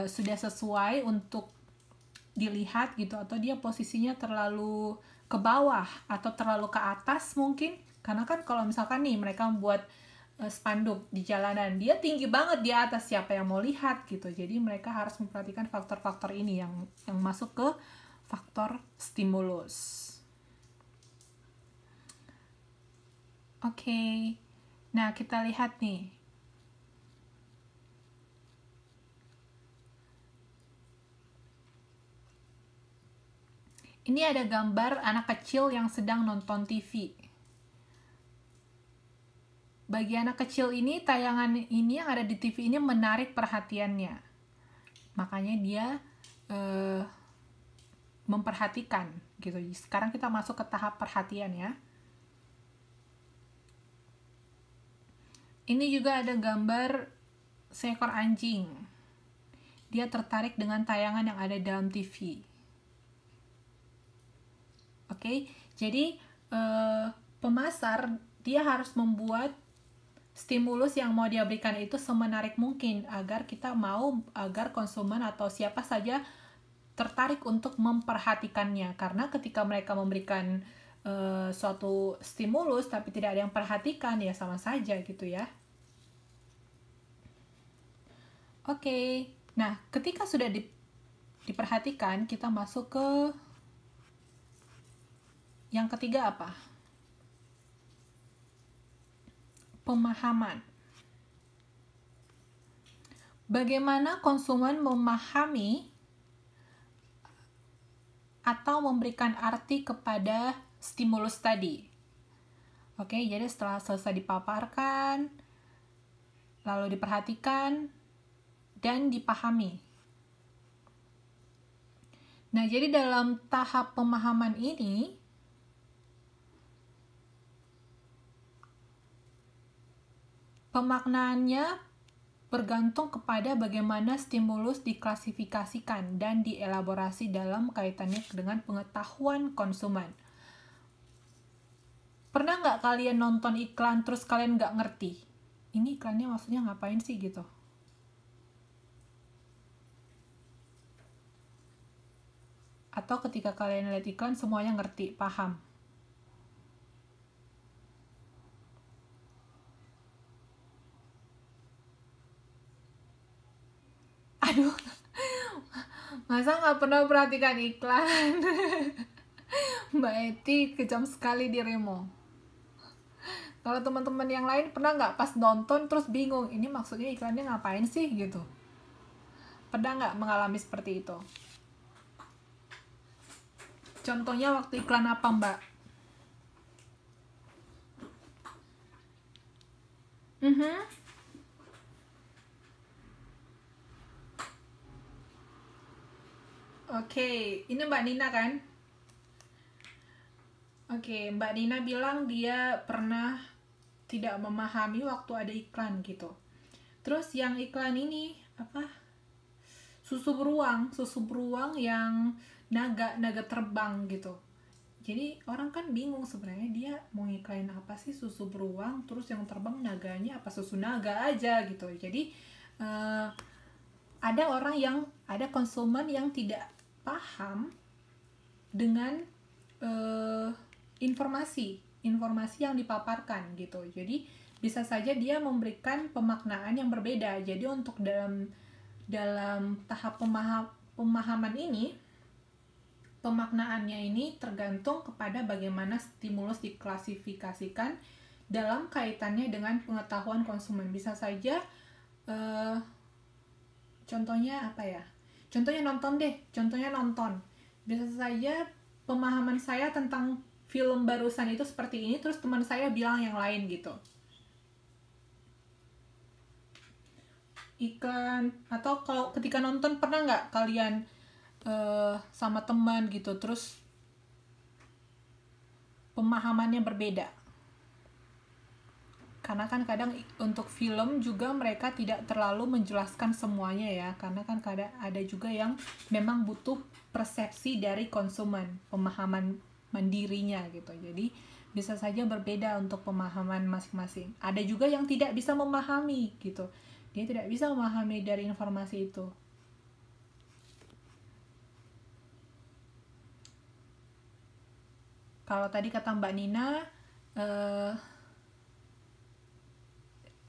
sudah sesuai untuk dilihat gitu, atau dia posisinya terlalu ke bawah atau terlalu ke atas mungkin? Karena kan kalau misalkan nih mereka membuat spanduk di jalanan, dia tinggi banget di atas, siapa yang mau lihat gitu. Jadi mereka harus memperhatikan faktor-faktor ini yang masuk ke faktor stimulus. Oke. Nah, kita lihat nih. Ini ada gambar anak kecil yang sedang nonton TV. Bagi anak kecil ini, tayangan ini yang ada di TV ini menarik perhatiannya. Makanya dia memperhatikan gitu. Sekarang kita masuk ke tahap perhatian ya. Ini juga ada gambar seekor anjing. Dia tertarik dengan tayangan yang ada dalam TV. Oke, jadi pemasar dia harus membuat stimulus yang mau dia berikan itu semenarik mungkin agar konsumen atau siapa saja tertarik untuk memperhatikannya. Karena ketika mereka memberikan suatu stimulus tapi tidak ada yang perhatikan, ya sama saja gitu ya. Oke, nah ketika sudah diperhatikan, kita masuk ke yang ketiga apa? Pemahaman. Bagaimana konsumen memahami atau memberikan arti kepada stimulus tadi? Oke, jadi setelah selesai dipaparkan, lalu diperhatikan, dan dipahami. Nah, jadi dalam tahap pemahaman ini, pemaknaannya bergantung kepada bagaimana stimulus diklasifikasikan dan dielaborasi dalam kaitannya dengan pengetahuan konsumen. Pernah nggak kalian nonton iklan terus kalian nggak ngerti? Ini iklannya maksudnya ngapain sih gitu? Atau ketika kalian lihat iklan semuanya ngerti, paham? Aduh, masa nggak pernah perhatikan iklan? Mbak Eti kejam sekali dirimu. Kalau teman-teman yang lain pernah nggak pas nonton terus bingung, ini maksudnya iklannya ngapain sih gitu? Pernah nggak mengalami seperti itu? Contohnya waktu iklan apa, Mbak? Oke, ini Mbak Nina kan? Oke, Mbak Nina bilang dia pernah tidak memahami waktu ada iklan gitu. Terus yang iklan ini apa? Susu beruang yang naga terbang gitu. Jadi orang kan bingung sebenarnya dia mau ngiklain apa sih susu beruang, terus yang terbang naganya apa susu naga aja gitu. Jadi ada konsumen yang tidak paham dengan informasi yang dipaparkan gitu. Jadi bisa saja dia memberikan pemaknaan yang berbeda. Jadi untuk dalam tahap pemahaman ini, pemaknaannya ini tergantung kepada bagaimana stimulus diklasifikasikan dalam kaitannya dengan pengetahuan konsumen. Bisa saja contohnya apa ya? Contohnya nonton. Bisa saja pemahaman saya tentang film barusan itu seperti ini, terus teman saya bilang yang lain gitu. Iklan, atau kalau ketika nonton pernah nggak kalian sama teman gitu, terus pemahamannya berbeda? Karena kan kadang untuk film juga mereka tidak terlalu menjelaskan semuanya ya, karena kan kadang ada juga yang memang butuh persepsi dari konsumen, pemahaman mandirinya gitu. Jadi bisa saja berbeda untuk pemahaman masing-masing. Ada juga yang tidak bisa memahami gitu, dia tidak bisa memahami dari informasi itu. Kalau tadi kata Mbak Nina,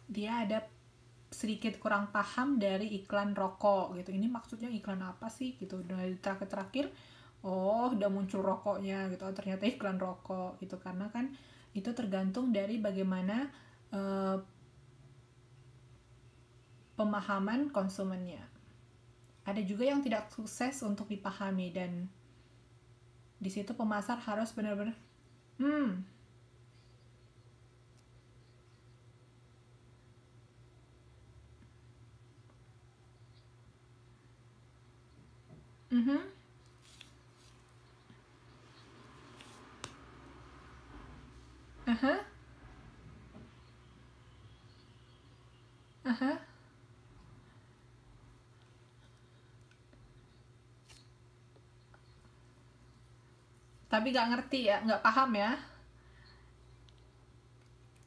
dia ada sedikit kurang paham dari iklan rokok gitu. Ini maksudnya iklan apa sih gitu. Dari terakhir oh udah muncul rokoknya gitu, ternyata iklan rokok gitu. Karena kan itu tergantung dari bagaimana pemahaman konsumennya. Ada juga yang tidak sukses untuk dipahami, dan di situ pemasar harus benar-benar tapi nggak ngerti ya, nggak paham ya.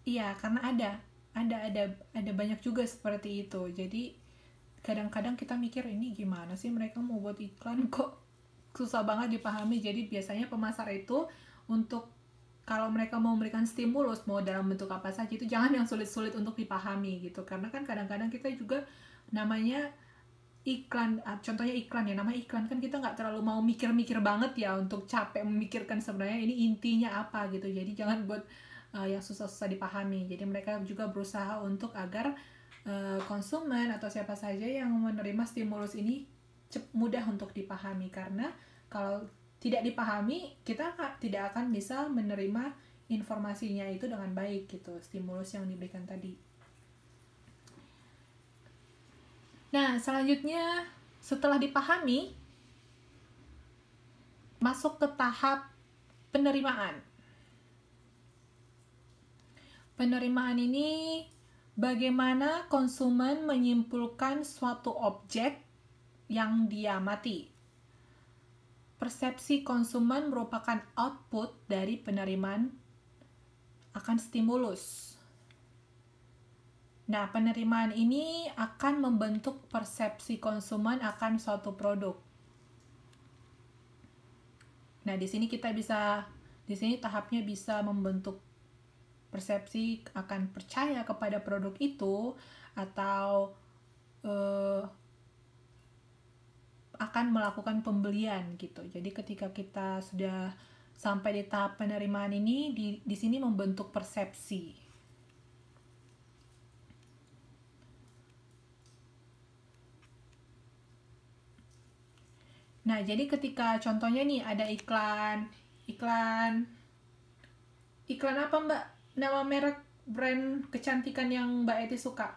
Iya, karena ada banyak juga seperti itu. Jadi kadang-kadang kita mikir, ini gimana sih mereka mau buat iklan kok susah banget dipahami. Jadi biasanya pemasar itu, untuk kalau mereka mau memberikan stimulus, mau dalam bentuk apa saja, itu jangan yang sulit-sulit untuk dipahami gitu. Karena kan kadang-kadang kita juga namanya iklan, contohnya iklan ya, namanya iklan kan kita nggak terlalu mau mikir-mikir banget ya, untuk capek memikirkan sebenarnya ini intinya apa gitu. Jadi jangan buat yang susah-susah dipahami. Jadi mereka juga berusaha untuk agar konsumen atau siapa saja yang menerima stimulus ini mudah untuk dipahami. Karena kalau tidak dipahami, kita tidak akan bisa menerima informasinya itu dengan baik gitu, stimulus yang diberikan tadi. Nah, selanjutnya setelah dipahami, masuk ke tahap penerimaan. Penerimaan ini bagaimana konsumen menyimpulkan suatu objek yang dia amati. Persepsi konsumen merupakan output dari penerimaan akan stimulus. Nah, penerimaan ini akan membentuk persepsi konsumen akan suatu produk. Nah, di sini tahapnya bisa membentuk persepsi akan percaya kepada produk itu, atau akan melakukan pembelian gitu. Jadi ketika kita sudah sampai di tahap penerimaan ini, di sini membentuk persepsi. Nah, jadi ketika contohnya nih ada iklan apa Mbak? Nama merek brand kecantikan yang Mbak Eti suka?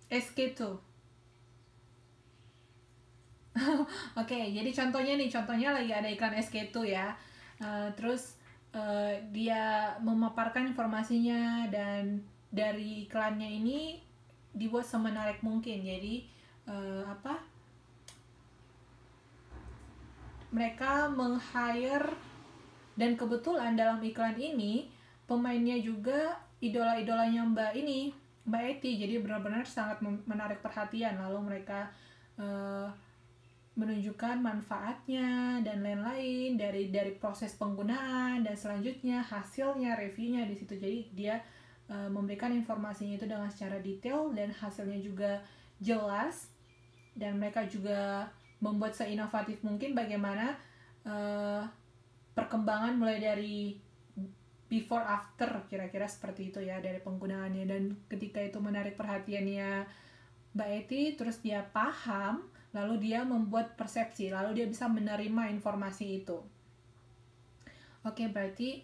SK2. Oke, jadi contohnya lagi ada iklan SK2 ya. Terus dia memaparkan informasinya, dan dari iklannya ini dibuat semenarik mungkin. Jadi mereka meng-hire, dan kebetulan dalam iklan ini pemainnya juga idola-idolanya Mbak Eti, jadi benar-benar sangat menarik perhatian. Lalu mereka menunjukkan manfaatnya dan lain-lain dari proses penggunaan, dan selanjutnya hasilnya, reviewnya di situ. Jadi dia memberikan informasinya itu dengan secara detail dan hasilnya juga jelas, dan mereka juga membuat seinovatif mungkin bagaimana perkembangan mulai dari before after, kira-kira seperti itu ya, dari penggunaannya. Dan ketika itu menarik perhatiannya Mbak Eti, terus dia paham, lalu dia membuat persepsi, lalu dia bisa menerima informasi itu. Oke, berarti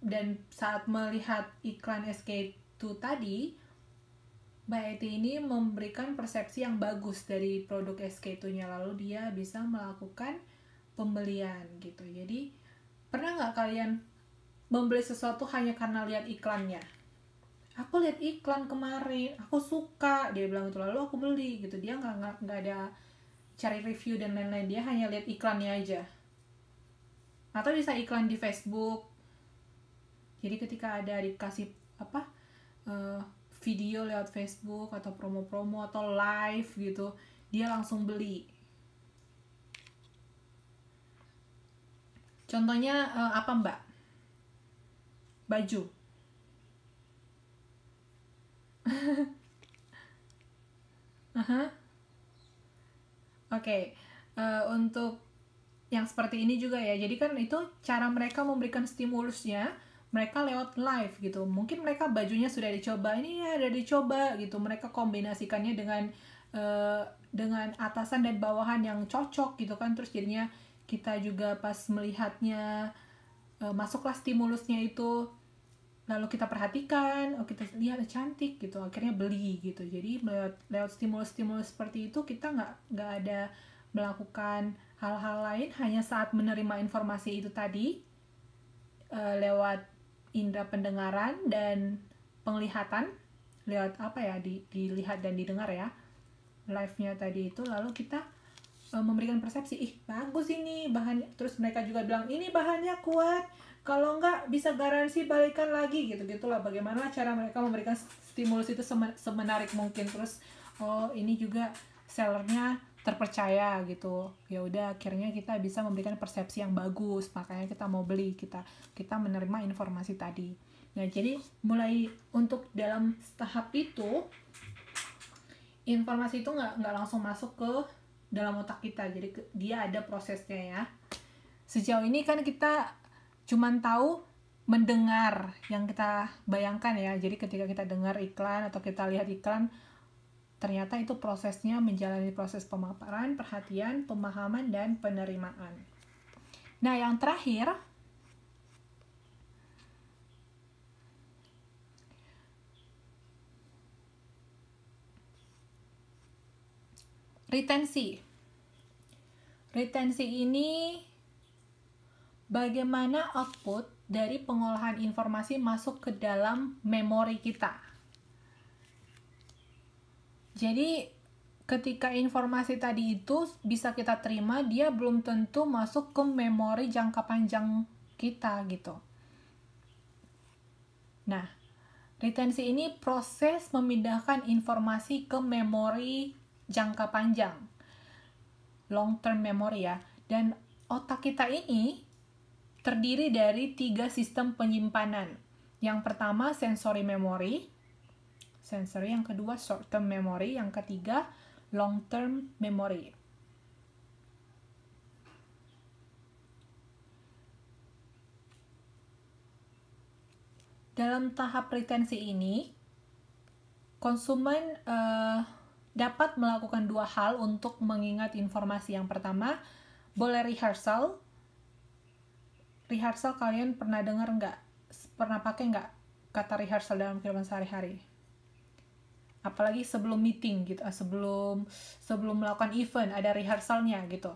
dan saat melihat iklan SK2 tadi, Mbak Eti ini memberikan persepsi yang bagus dari produk SK2-nya, lalu dia bisa melakukan pembelian gitu. Jadi pernah nggak kalian membeli sesuatu hanya karena lihat iklannya? Aku lihat iklan kemarin, aku suka, dia bilang itu, lalu aku beli gitu. Dia nggak ada cari review dan lain-lain, dia hanya lihat iklannya aja. Atau bisa iklan di Facebook. Jadi ketika ada dikasih video lewat Facebook atau promo-promo atau live gitu, dia langsung beli. Contohnya apa Mbak? Baju. Oke. Untuk yang seperti ini juga ya, jadi kan itu cara mereka memberikan stimulusnya, mereka lewat live gitu. Mungkin mereka bajunya sudah dicoba, ini ya udah dicoba gitu, mereka kombinasikannya dengan atasan dan bawahan yang cocok gitu kan. Terus jadinya kita juga pas melihatnya masuklah stimulusnya itu, lalu kita perhatikan, kita lihat cantik gitu, akhirnya beli gitu. Jadi lewat stimulus-stimulus seperti itu, kita nggak ada melakukan hal-hal lain, hanya saat menerima informasi itu tadi lewat indera pendengaran dan penglihatan, lewat dilihat dan didengar ya, live-nya tadi itu, lalu kita memberikan persepsi, bagus ini bahannya. Terus mereka juga bilang, ini bahannya kuat, kalau enggak bisa garansi balikan lagi gitu-gitulah. Bagaimana cara mereka memberikan stimulus itu semenarik mungkin. Terus ini juga sellernya terpercaya gitu, ya udah akhirnya kita bisa memberikan persepsi yang bagus, makanya kita mau beli, kita menerima informasi tadi. Nah, jadi mulai untuk dalam tahap itu, informasi itu nggak langsung masuk ke dalam otak kita, jadi dia ada prosesnya ya. Sejauh ini kan kita cuman tahu mendengar yang kita bayangkan ya, jadi ketika kita dengar iklan atau kita lihat iklan, ternyata itu prosesnya menjalani proses pemaparan, perhatian, pemahaman, dan penerimaan. Nah, yang terakhir, retensi. Retensi ini bagaimana output dari pengolahan informasi masuk ke dalam memori kita. Jadi ketika informasi tadi itu bisa kita terima, dia belum tentu masuk ke memori jangka panjang kita gitu. Nah, retensi ini proses memindahkan informasi ke memori jangka panjang, long term memory ya. Dan otak kita ini terdiri dari 3 sistem penyimpanan. Yang pertama sensory memory, sensory, yang kedua short term memory, yang ketiga long term memory. Dalam tahap retensi ini, konsumen dapat melakukan dua hal untuk mengingat informasi. Yang pertama, boleh rehearsal. Rehearsal kalian pernah dengar nggak? Pernah pakai nggak kata rehearsal dalam kehidupan sehari-hari? Apalagi sebelum meeting gitu, sebelum melakukan event ada rehearsalnya gitu.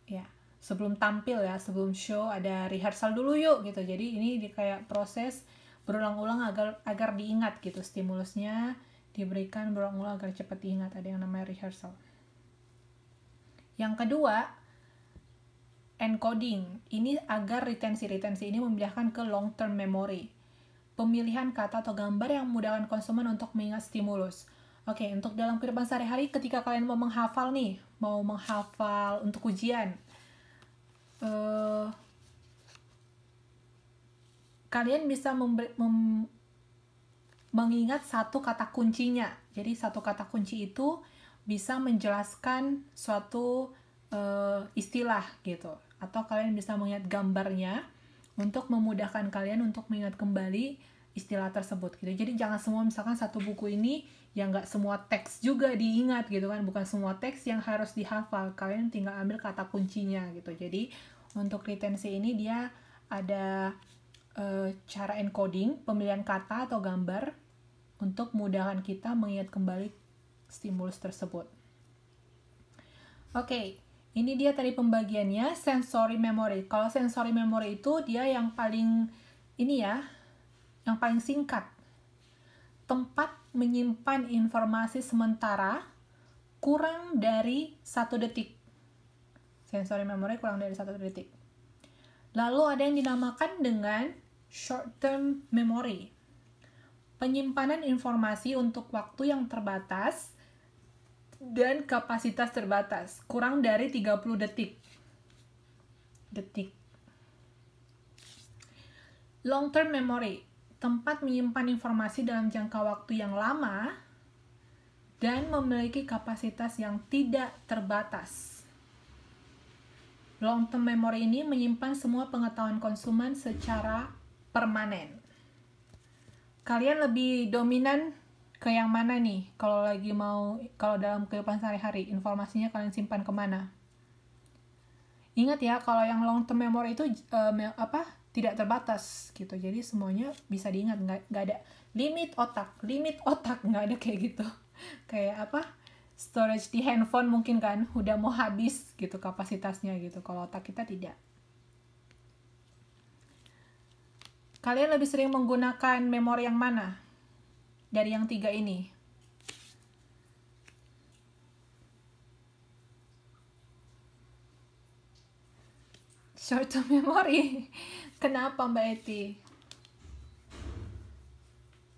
Ya, sebelum tampil ya, sebelum show ada rehearsal dulu yuk gitu. Jadi ini kayak proses berulang-ulang agar diingat gitu, stimulusnya diberikan berulang-ulang agar cepat diingat, ada yang namanya rehearsal. Yang kedua, encoding. Ini agar retensi ini memindahkan ke long term memory. Pemilihan kata atau gambar yang memudahkan konsumen untuk mengingat stimulus. Oke, untuk dalam kehidupan sehari-hari ketika kalian mau menghafal untuk ujian, kalian bisa mengingat satu kata kuncinya. Jadi satu kata kunci itu bisa menjelaskan suatu istilah gitu. Atau kalian bisa mengingat gambarnya untuk memudahkan kalian untuk mengingat kembali istilah tersebut gitu. Jadi jangan semua misalkan satu buku ini yang nggak semua teks juga diingat gitu kan. Bukan semua teks yang harus dihafal. Kalian tinggal ambil kata kuncinya gitu. Jadi untuk retensi ini dia ada cara encoding, pemilihan kata atau gambar untuk memudahkan kita mengingat kembali stimulus tersebut. Oke, ini dia tadi pembagiannya, sensory memory. Kalau sensory memory itu dia yang paling yang paling singkat. Tempat menyimpan informasi sementara kurang dari 1 detik. Sensory memory kurang dari 1 detik. Lalu ada yang dinamakan dengan short term memory. Penyimpanan informasi untuk waktu yang terbatas dan kapasitas terbatas, kurang dari 30 detik. Long term memory, tempat menyimpan informasi dalam jangka waktu yang lama dan memiliki kapasitas yang tidak terbatas. Long term memory ini menyimpan semua pengetahuan konsumen secara permanen. Kalian lebih dominan ke yang mana nih? Kalau dalam kehidupan sehari-hari, informasinya kalian simpan kemana? Ingat ya, kalau yang long term memory itu tidak terbatas gitu. Jadi semuanya bisa diingat, nggak ada limit otak, nggak ada kayak gitu. Kayak storage di handphone mungkin kan udah mau habis gitu kapasitasnya gitu. Kalau otak kita tidak. Kalian lebih sering menggunakan memori yang mana dari yang 3 ini? Short term memory. Kenapa Mbak Eti?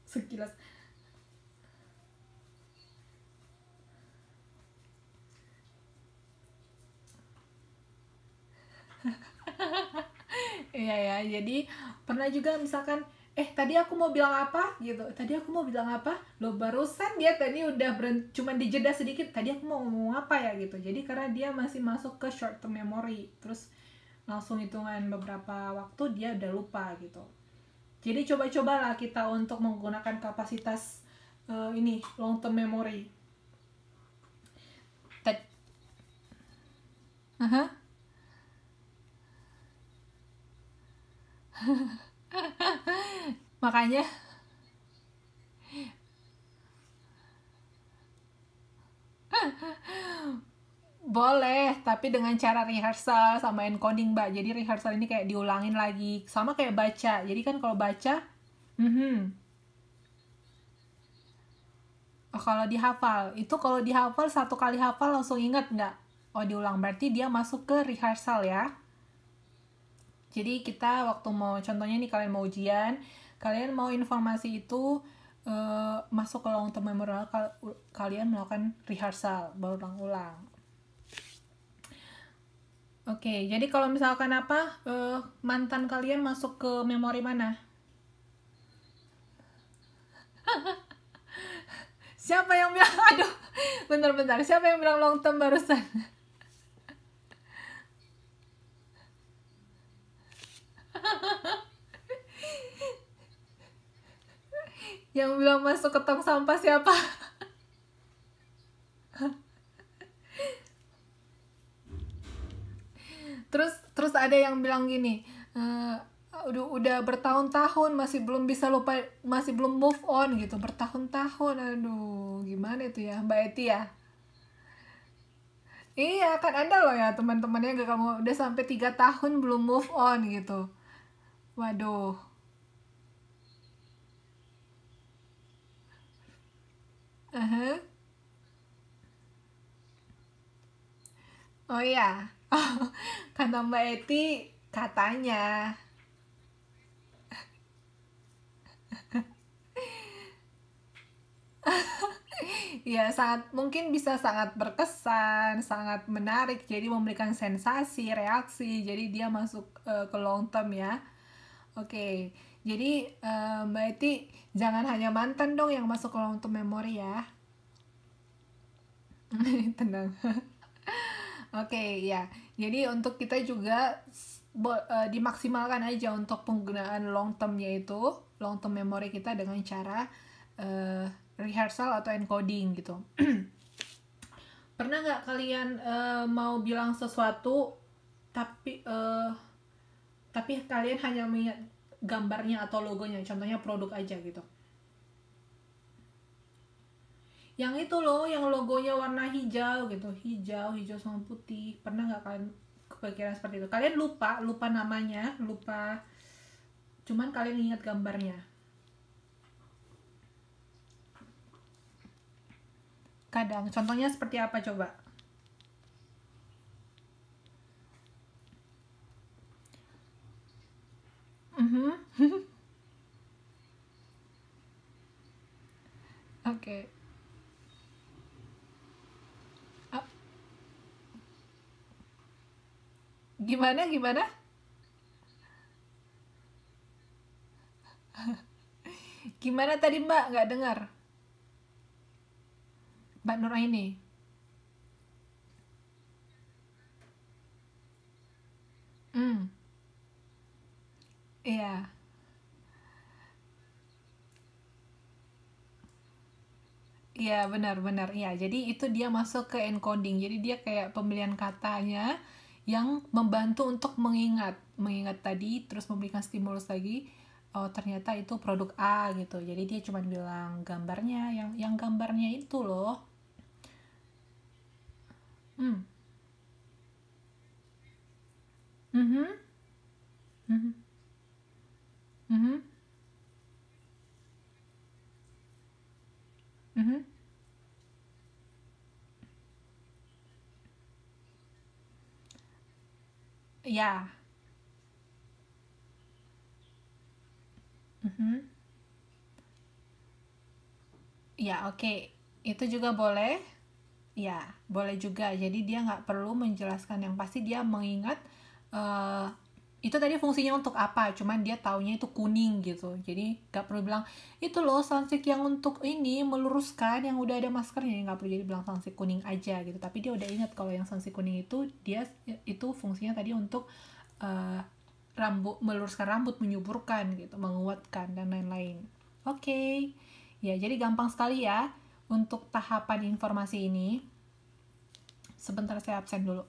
Sekilas. Iya ya, jadi pernah juga misalkan tadi aku mau bilang apa gitu. Loh barusan dia tadi udah cuman dijeda sedikit. Tadi aku mau ngomong apa ya gitu. Jadi karena dia masih masuk ke short term memory. Terus langsung hitungan beberapa waktu dia udah lupa gitu. Jadi coba-cobalah kita untuk menggunakan kapasitas long term memory. Makanya boleh, tapi dengan cara rehearsal sama encoding Mbak. Jadi rehearsal ini kayak diulangin lagi, sama kayak baca. Jadi kan kalau baca, kalau dihafal 1 kali hafal langsung ingat nggak? Oh diulang, berarti dia masuk ke rehearsal ya. Jadi kita waktu contohnya nih kalian mau ujian, kalian mau informasi itu masuk ke long term memory, kalian melakukan rehearsal, berulang-ulang. Oke, jadi kalau misalkan mantan kalian masuk ke memori mana? Siapa yang bilang? Aduh, bentar-bentar. Siapa yang bilang long term barusan? Yang bilang masuk ke tong sampah siapa? Terus ada yang bilang gini, udah bertahun-tahun masih belum bisa lupa, masih belum move on gitu, bertahun-tahun. Aduh, gimana itu ya, Mbak Eti ya? Iya, kan ada loh ya teman-temannya gak, kamu udah sampai 3 tahun belum move on gitu. Waduh. Aha. Oh iya. Kata Mbak Eti, katanya. Ya, sangat mungkin bisa sangat berkesan, sangat menarik, jadi memberikan sensasi, reaksi. Jadi dia masuk ke long term ya. Oke. Jadi Mbak Eti jangan hanya mantan dong yang masuk ke long term memory ya. Tenang. Oke, ya. Jadi untuk kita juga dimaksimalkan aja untuk penggunaan long term, yaitu long term memory kita dengan cara uh, rehearsal atau encoding gitu. Pernah nggak kalian mau bilang sesuatu tapi kalian hanya mengingat gambarnya atau logonya, contohnya produk aja gitu. Yang itu loh, yang logonya warna hijau gitu, hijau sama putih. Pernah nggak kalian kepikiran seperti itu? Kalian lupa namanya, lupa, cuman kalian ingat gambarnya. Kadang, contohnya seperti apa coba? Oke. Ah, gimana? Gimana tadi Mbak? Nggak dengar. Mbak Nuraini. Hmm, iya. Iya, benar-benar. Iya, jadi itu dia masuk ke encoding. Jadi dia kayak pemilihan katanya yang membantu untuk mengingat tadi, terus memberikan stimulus lagi. Oh, ternyata itu produk A gitu. Jadi dia cuma bilang gambarnya, yang gambarnya itu loh. Hmm. Mhm. Mhm. Mhm. Mhm. Ya. Mhm. Ya, oke. Itu juga boleh. Ya, boleh juga. Jadi dia nggak perlu menjelaskan, yang pasti dia mengingat eh itu tadi fungsinya untuk apa. Cuman dia taunya itu kuning gitu. Jadi nggak perlu bilang itu loh sunstick yang untuk ini meluruskan yang udah ada maskernya. Nggak perlu jadi bilang sunstick kuning aja gitu. Tapi dia udah ingat kalau yang sunstick kuning itu dia itu fungsinya tadi untuk eh, meluruskan rambut, menyuburkan gitu, menguatkan dan lain-lain. Oke. Ya, jadi gampang sekali ya untuk tahapan informasi ini. Sebentar saya absen dulu.